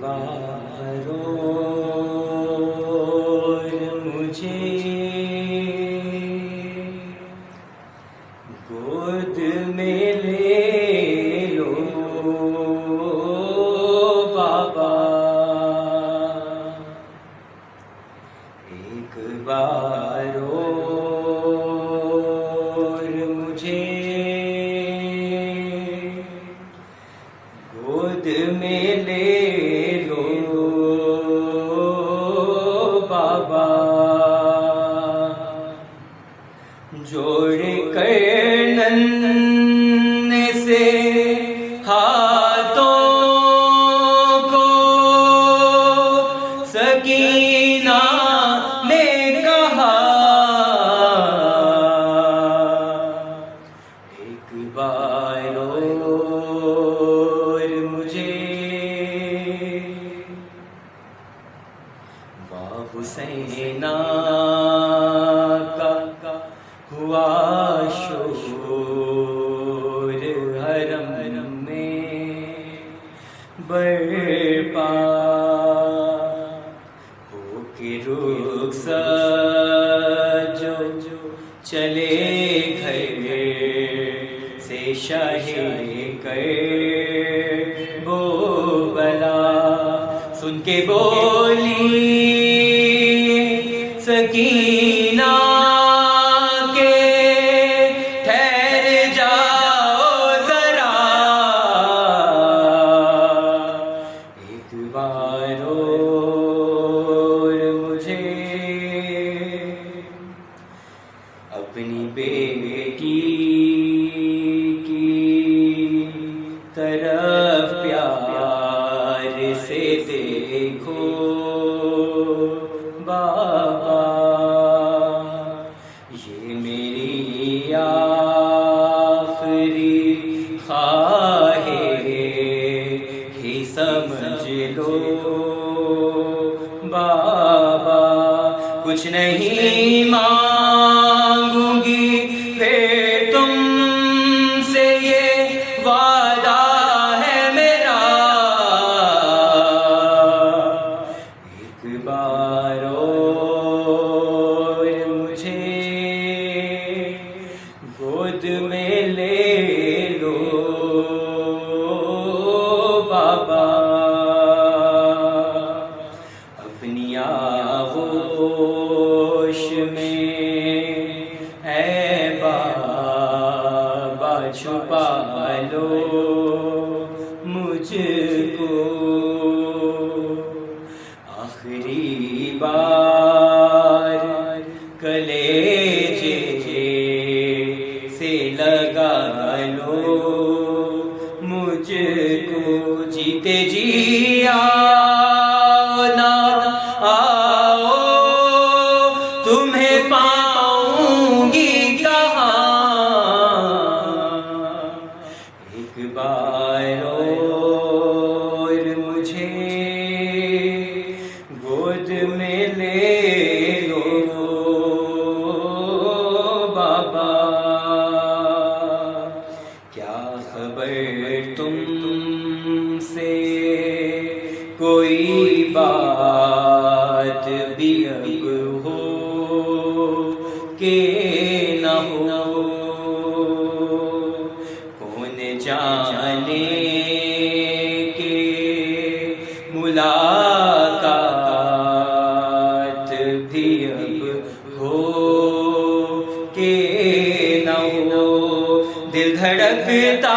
बार और मुझे गोद में ले लो बाबा, एक बार और मुझे गोद में ले लो बाबा, जोड़ कर नन्हे से हाथों को सकीना ने कहा, एक बार और मुझे वाह हुसैना का हुआ शोर हरम में बरपा हो के रुखसत जो चले घर से शाहे कर वो बला, सुन के बोली सकीना के ठहर जाओ जरा, एक बार और मुझे अपनी बेटी की तरफ प्यार से देखो बाबा, ये मेरी आखिरी ख्वाहिश ही समझ लो बाबा, कुछ नहीं मांगूंगी फिर तुमसे, ये वादा है मेरा, एक बार और मुझे गोद में ले लो बाबा, अपनी आगोश में है बाबा छुपा लो मुझको, आखिरी बार कलेजे से लगा लो मुझको, जीते जी आओ ना आओ तुम्हें पाऊंगी कहाँ, एक बार और मुझे गोद में ले लो बाबा, क्या खबर तुमसे कोई बात भी अब हो के न हो, कौन जाने के मुलाकात भी अब हो के न हो, दिल धड़कता